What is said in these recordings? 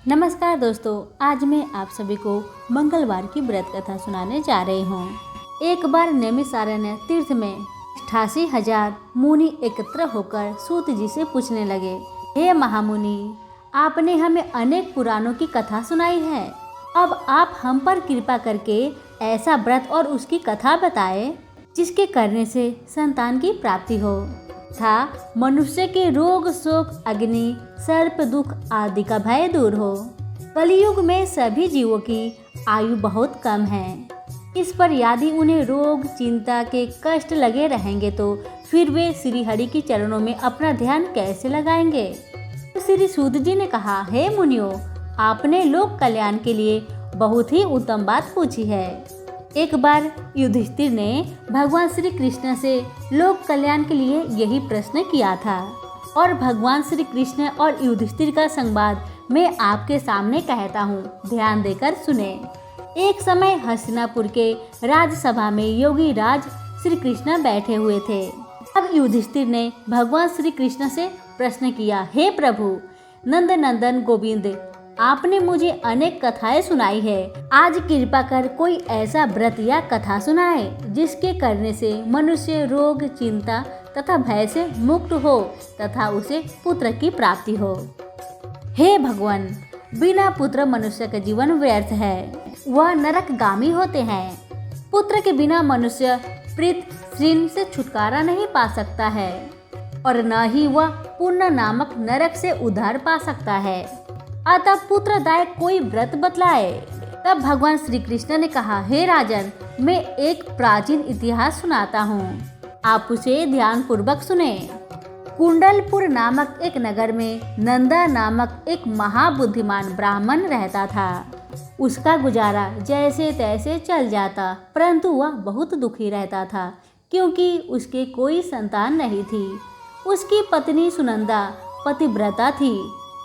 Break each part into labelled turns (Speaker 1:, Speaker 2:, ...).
Speaker 1: नमस्कार दोस्तों, आज मैं आप सभी को मंगलवार की व्रत कथा सुनाने जा रही हूँ। एक बार नैमिषारण्य तीर्थ में 88,000 मुनि एकत्र होकर सूत जी से पूछने लगे, हे महामुनि, आपने हमें अनेक पुराणों की कथा सुनाई है। अब आप हम पर कृपा करके ऐसा व्रत और उसकी कथा बताएं जिसके करने से संतान की प्राप्ति हो तथा मनुष्य के रोग शोक अग्नि सर्प दुख आदि का भय दूर हो। कलयुग में सभी जीवों की आयु बहुत कम है। इस पर यदि उन्हें रोग चिंता के कष्ट लगे रहेंगे तो फिर वे श्री हरि के चरणों में अपना ध्यान कैसे लगाएंगे। तो श्री सूत जी ने कहा, हे मुनियों, आपने लोक कल्याण के लिए बहुत ही उत्तम बात पूछी है। एक बार युधिष्ठिर ने भगवान श्री कृष्ण से लोक कल्याण के लिए यही प्रश्न किया था और भगवान श्री कृष्ण और युधिष्ठिर का संवाद मैं आपके सामने कहता हूँ, ध्यान देकर सुने। एक समय हस्तिनापुर के राजसभा में योगी राज श्री कृष्ण बैठे हुए थे। अब युधिष्ठिर ने भगवान श्री कृष्ण से प्रश्न किया, हे प्रभु नंद नंदन गोविंद, आपने मुझे अनेक कथाएं सुनाई है। आज कृपा कर कोई ऐसा व्रत या कथा सुनाए जिसके करने से मनुष्य रोग चिंता तथा भय से मुक्त हो तथा उसे पुत्र की प्राप्ति हो। हे भगवान, बिना पुत्र मनुष्य का जीवन व्यर्थ है, वह नरकगामी होते हैं। पुत्र के बिना मनुष्य प्रीत श्रीन से छुटकारा नहीं पा सकता है और न ही वह पुण्य नामक नरक से उद्धार पा सकता है। अतः पुत्रदायक कोई व्रत बतलाए। तब भगवान श्री कृष्ण ने कहा, हे राजन, मैं एक प्राचीन इतिहास सुनाता हूँ, आप उसे ध्यान पूर्वक सुने। कुंडलपुर नामक एक नगर में नंदा नामक एक महाबुद्धिमान ब्राह्मण रहता था। उसका गुजारा जैसे तैसे चल जाता, परंतु वह बहुत दुखी रहता था क्योंकि उसके कोई संतान नहीं थी। उसकी पत्नी सुनंदा पतिव्रता थी।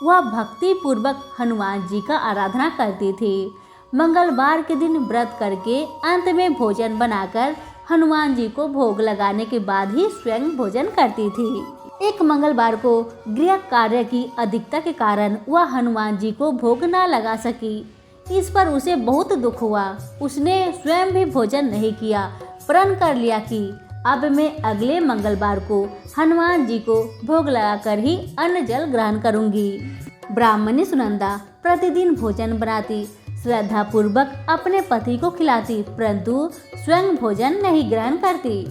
Speaker 1: वह भक्ति पूर्वक हनुमान जी का आराधना करती थी। मंगलवार के दिन व्रत करके अंत में भोजन बनाकर हनुमान जी को भोग लगाने के बाद ही स्वयं भोजन करती थी। एक मंगलवार को गृह कार्य की अधिकता के कारण वह हनुमान जी को भोग न लगा सकी। इस पर उसे बहुत दुख हुआ। उसने स्वयं भी भोजन नहीं किया, प्रण कर लिया कि अब मैं अगले मंगलवार को हनुमान जी को भोग लगाकर ही अन्न जल ग्रहण करूंगी। ब्राह्मणी सुनंदा प्रतिदिन भोजन बनाती, श्रद्धा पूर्वक अपने पति को खिलाती, परंतु स्वयं भोजन नहीं ग्रहण करती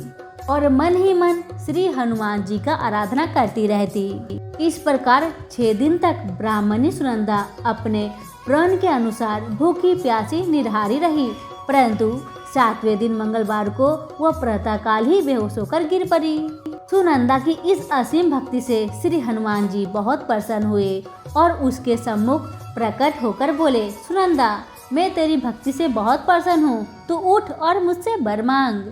Speaker 1: और मन ही मन श्री हनुमान जी का आराधना करती रहती। इस प्रकार 6 दिन तक ब्राह्मणी सुनंदा अपने प्रण के अनुसार भूखी प्यासी निराहारी रही, परंतु 7वें दिन मंगलवार को वह प्रातःकाल ही बेहोश होकर गिर पड़ी। सुनंदा की इस असीम भक्ति से श्री हनुमान जी बहुत प्रसन्न हुए और उसके सम्मुख प्रकट होकर बोले, सुनंदा, मैं तेरी भक्ति से बहुत प्रसन्न हूँ, तू उठ और मुझसे वर मांग।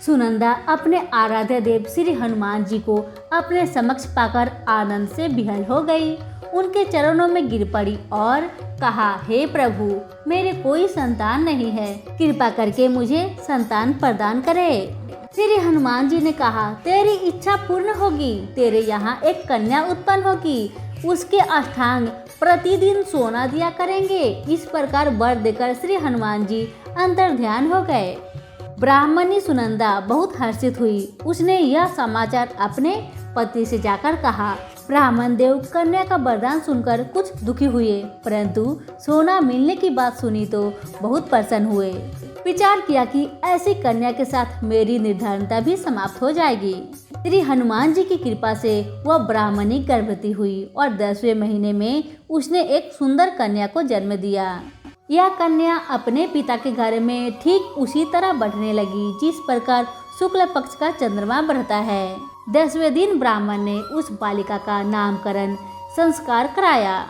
Speaker 1: सुनंदा अपने आराध्य देव श्री हनुमान जी को अपने समक्ष पाकर आनंद से विहल हो गई। उनके चरणों में गिर पड़ी और कहा, हे प्रभु, मेरे कोई संतान नहीं है, कृपा करके मुझे संतान प्रदान करे। श्री हनुमान जी ने कहा, तेरी इच्छा पूर्ण होगी, तेरे यहाँ एक कन्या उत्पन्न होगी, उसके अष्टांग प्रतिदिन सोना दिया करेंगे। इस प्रकार वर देकर श्री हनुमान जी अंतर ध्यान हो गए। ब्राह्मणी सुनंदा बहुत हर्षित हुई। उसने यह समाचार अपने पति से जाकर कहा। ब्राह्मण देव कन्या का वरदान सुनकर कुछ दुखी हुए, परंतु सोना मिलने की बात सुनी तो बहुत प्रसन्न हुए। विचार किया कि ऐसी कन्या के साथ मेरी निर्धनता भी समाप्त हो जाएगी। श्री हनुमान जी की कृपा से वह ब्राह्मणी गर्भवती हुई और 10वें महीने में उसने एक सुंदर कन्या को जन्म दिया। यह कन्या अपने पिता के घर में ठीक उसी तरह बढ़ने लगी जिस प्रकार शुक्ल पक्ष का चंद्रमा बढ़ता है। 10वें दिन ब्राह्मण ने उस बालिका का नामकरण संस्कार कराया।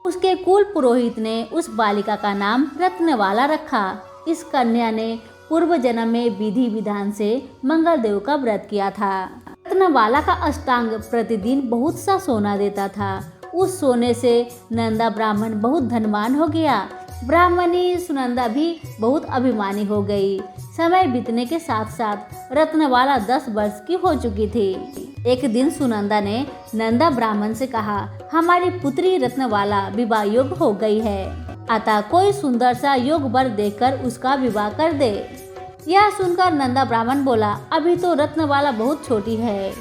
Speaker 1: उसके कुल पुरोहित ने उस बालिका का नाम रत्नवाला रखा। इस कन्या ने पूर्व जन्म में विधि विधान से मंगल देव का व्रत किया था। रत्नवाला का अष्टांग प्रतिदिन बहुत सा सोना देता था। उस सोने से नंदा ब्राह्मण बहुत धनवान हो गया। ब्राह्मणी सुनंदा भी बहुत अभिमानी हो गई। समय बीतने के साथ साथ रत्नवाला 10 वर्ष की हो चुकी थी। एक दिन सुनंदा ने नंदा ब्राह्मण से कहा, हमारी पुत्री रत्नवाला विवाह योग्य हो गई है, अतः कोई सुंदर सा योग वर देखकर उसका विवाह कर दे। यह सुनकर नंदा ब्राह्मण बोला, अभी तो रत्नवाला बहुत छोटी है।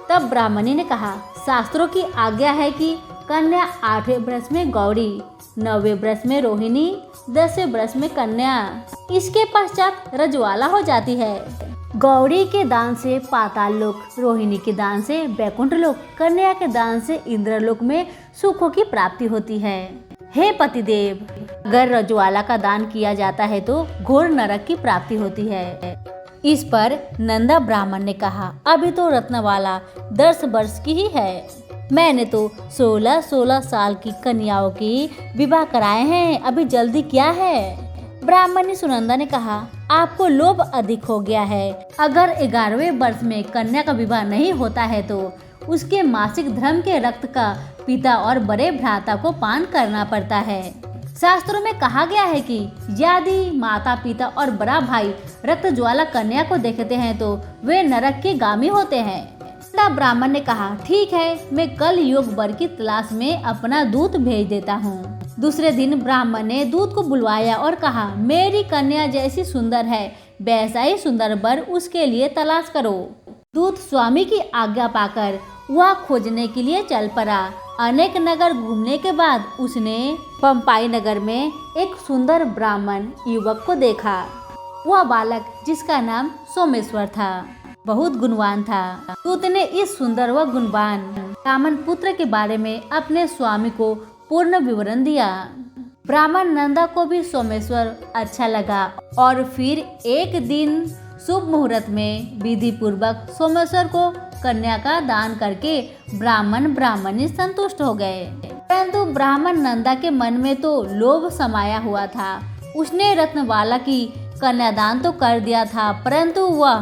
Speaker 1: तब ब्राह्मणी ने कहा, शास्त्रों की आज्ञा है कि कन्या 8वें वर्ष में गौरी, 9वें वर्ष में रोहिणी, 10वें वर्ष में कन्या, इसके पश्चात रजवाला हो जाती है। गौरी के दान से पाताल लोक, रोहिणी के दान से वैकुंठ लोक, कन्या के दान से इंद्रलोक में सुखों की प्राप्ति होती है। हे पतिदेव, अगर रजवाला का दान किया जाता है तो घोर नरक की प्राप्ति होती है। इस पर नंदा ब्राह्मण ने कहा, अभी तो रत्नवाला 10 वर्ष की ही है, मैंने तो 16-16 साल की कन्याओं की विवाह कराए हैं, अभी जल्दी क्या है। ब्राह्मणी सुनंदा ने कहा, आपको लोभ अधिक हो गया है। अगर 11वें वर्ष में कन्या का विवाह नहीं होता है तो उसके मासिक धर्म के रक्त का पिता और बड़े भ्राता को पान करना पड़ता है। शास्त्रों में कहा गया है कि यदि माता पिता और बड़ा भाई रक्त ज्वाला कन्या को देखते हैं तो वे नरक के गामी होते हैं। तब ब्राह्मण ने कहा, ठीक है, मैं कल योग वर की तलाश में अपना दूत भेज देता हूँ। दूसरे दिन ब्राह्मण ने दूत को बुलवाया और कहा, मेरी कन्या जैसी सुंदर है वैसा ही सुंदर वर उसके लिए तलाश करो। दूत स्वामी की आज्ञा पाकर वह खोजने के लिए चल पड़ा। अनेक नगर घूमने के बाद उसने पंपाई नगर में एक सुंदर ब्राह्मण युवक को देखा। वह बालक, जिसका नाम सोमेश्वर था, बहुत गुणवान था। दूत ने इस सुंदर व गुणवान ब्राह्मण पुत्र के बारे में अपने स्वामी को पूर्ण विवरण दिया। ब्राह्मण नंदा को भी सोमेश्वर अच्छा लगा और फिर एक दिन शुभ मुहूर्त में विधि पूर्वक सोमेश्वर को कन्या का दान करके ब्राह्मण ब्राह्मणी संतुष्ट हो गए। परंतु ब्राह्मण नंदा के मन में तो लोभ समाया हुआ था। उसने रत्नवाला की कन्यादान तो कर दिया था, परंतु वह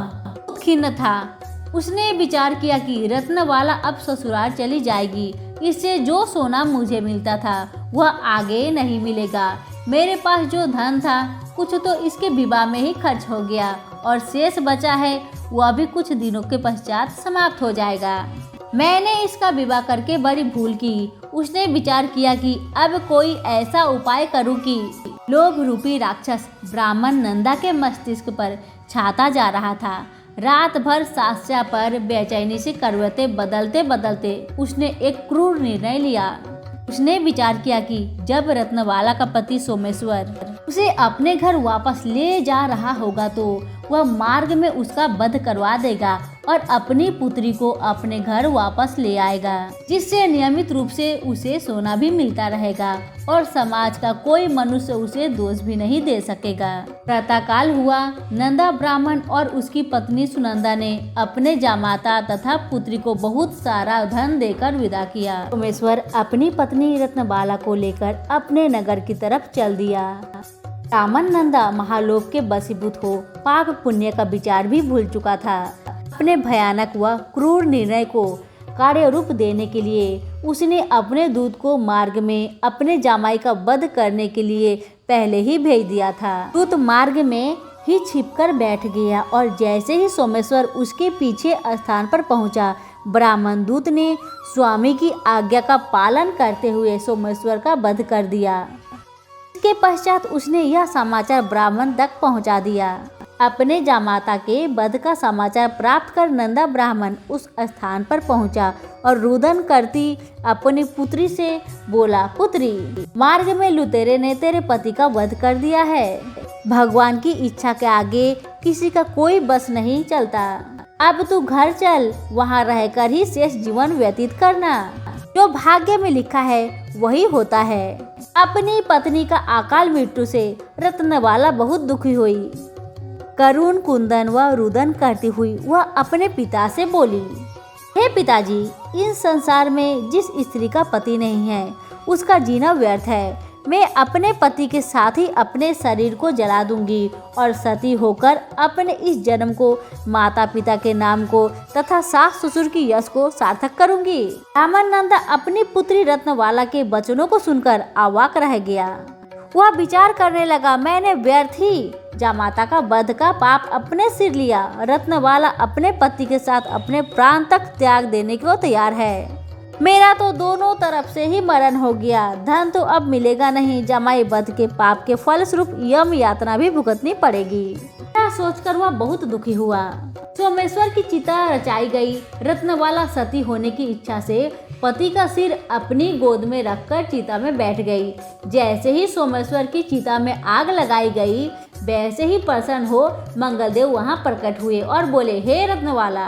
Speaker 1: खिन्न था। उसने विचार किया कि रत्नवाला अब ससुराल चली जाएगी, इससे जो सोना मुझे मिलता था वह आगे नहीं मिलेगा। मेरे पास जो धन था कुछ तो इसके विवाह में ही खर्च हो गया और शेष बचा है वह भी कुछ दिनों के पश्चात समाप्त हो जाएगा। मैंने इसका विवाह करके बड़ी भूल की। उसने विचार किया कि अब कोई ऐसा उपाय करूं कि लोभ रूपी राक्षस ब्राह्मण नंदा के मस्तिष्क पर छाता जा रहा था। रात भर सास्या पर बेचैनी से करवटें बदलते बदलते उसने एक क्रूर निर्णय लिया। उसने विचार किया कि जब रत्नवाला का पति सोमेश्वर उसे अपने घर वापस ले जा रहा होगा तो वह मार्ग में उसका वध करवा देगा और अपनी पुत्री को अपने घर वापस ले आएगा, जिससे नियमित रूप से उसे सोना भी मिलता रहेगा और समाज का कोई मनुष्य उसे दोष भी नहीं दे सकेगा। प्रातःकाल हुआ। नंदा ब्राह्मण और उसकी पत्नी सुनंदा ने अपने जामाता तथा पुत्री को बहुत सारा धन देकर विदा किया। सोमेश्वर अपनी पत्नी रत्नबाला को लेकर अपने नगर की तरफ चल दिया। ब्राह्मण नंदा महालोक के वशीभूत हो पाप पुण्य का विचार भी भूल चुका था। अपने भयानक व क्रूर निर्णय को कार्य रूप देने के लिए उसने अपने दूत को मार्ग में अपने जामाई का वध करने के लिए पहले ही भेज दिया था। दूत मार्ग में ही छिपकर बैठ गया और जैसे ही सोमेश्वर उसके पीछे स्थान पर पहुंचा, ब्राह्मण दूत ने स्वामी की आज्ञा का पालन करते हुए सोमेश्वर का वध कर दिया। इसके पश्चात उसने यह समाचार ब्राह्मण तक पहुंचा दिया। अपने जामाता के वध का समाचार प्राप्त कर नंदा ब्राह्मण उस स्थान पर पहुंचा और रुदन करती अपनी पुत्री से बोला, पुत्री, मार्ग में लुटेरे ने तेरे पति का वध कर दिया है। भगवान की इच्छा के आगे किसी का कोई बस नहीं चलता। अब तू घर चल, वहां रहकर ही शेष जीवन व्यतीत करना। जो भाग्य में लिखा है वही होता है। अपनी पत्नी का अकाल मृत्यु से रत्नवाला बहुत दुखी हुई। करुण कुंदन व रुदन करती हुई वह अपने पिता से बोली, हे पिताजी, इस संसार में जिस स्त्री का पति नहीं है उसका जीना व्यर्थ है। मैं अपने पति के साथ ही अपने शरीर को जला दूंगी और सती होकर अपने इस जन्म को माता पिता के नाम को तथा सास ससुर की यश को सार्थक करूंगी। ब्राह्मण नंदा अपनी पुत्री रत्नवाला के वचनों को सुनकर अवाक रह गया। वह विचार करने लगा, मैंने व्यर्थ ही जामाता का वध का पाप अपने सिर लिया। रत्नवाला अपने पति के साथ अपने प्राण तक त्याग देने को तैयार है। मेरा तो दोनों तरफ से ही मरण हो गया, धन तो अब मिलेगा नहीं, जमाई वध के पाप के फलस्वरूप यम यातना भी भुगतनी पड़ेगी। यह सोचकर वह बहुत दुखी हुआ। सोमेश्वर की चिता रचाई गई। रत्नवाला सती होने की इच्छा से पति का सिर अपनी गोद में रखकर चिता में बैठ गई। जैसे ही सोमेश्वर की चिता में आग लगाई गई, वैसे ही प्रसन्न हो मंगलदेव वहां प्रकट हुए और बोले, हे रत्नवाला,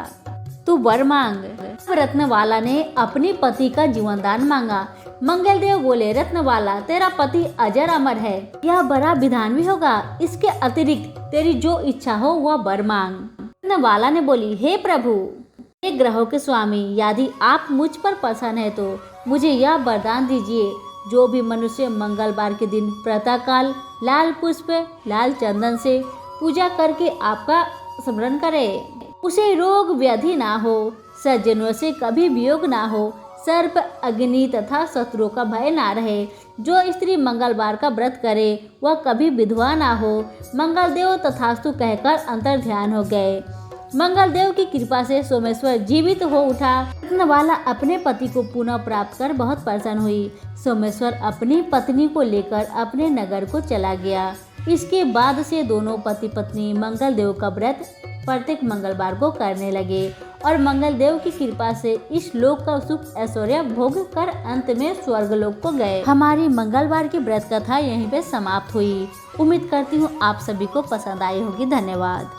Speaker 1: तू वर मांग। रत्नवाला ने अपनी पति का जीवन दान मांगा। मंगलदेव बोले, रत्नवाला, तेरा पति अजर अमर है, यह बड़ा विधान भी होगा। इसके अतिरिक्त तेरी जो इच्छा हो वह वर मांग। रत्नवाला ने बोली, हे प्रभु, हे ग्रहों के स्वामी, यदि आप मुझ पर प्रसन्न है तो मुझे यह वरदान दीजिए, जो भी मनुष्य मंगलवार के दिन प्रातःकाल लाल पुष्प लाल चंदन से पूजा करके आपका स्मरण करे, उसे रोग व्याधि ना हो, सज्जनों से कभी वियोग ना हो, सर्प अग्नि तथा शत्रुओं का भय ना रहे। जो स्त्री मंगलवार का व्रत करे वह कभी विधवा ना हो। मंगलदेव तथास्तु कहकर अंतर ध्यान हो गए। मंगलदेव की कृपा से सोमेश्वर जीवित हो उठा। रत्नवाला अपने पति को पुनः प्राप्त कर बहुत प्रसन्न हुई। सोमेश्वर अपनी पत्नी को लेकर अपने नगर को चला गया। इसके बाद से दोनों पति पत्नी मंगलदेव का व्रत प्रत्येक मंगलवार को करने लगे और मंगलदेव की कृपा से इस लोक का सुख ऐश्वर्य भोग कर अंत में स्वर्गलोक को गए। हमारी मंगलवार की व्रत कथा यहीं पे समाप्त हुई। उम्मीद करती हूँ आप सभी को पसंद आई होगी। धन्यवाद।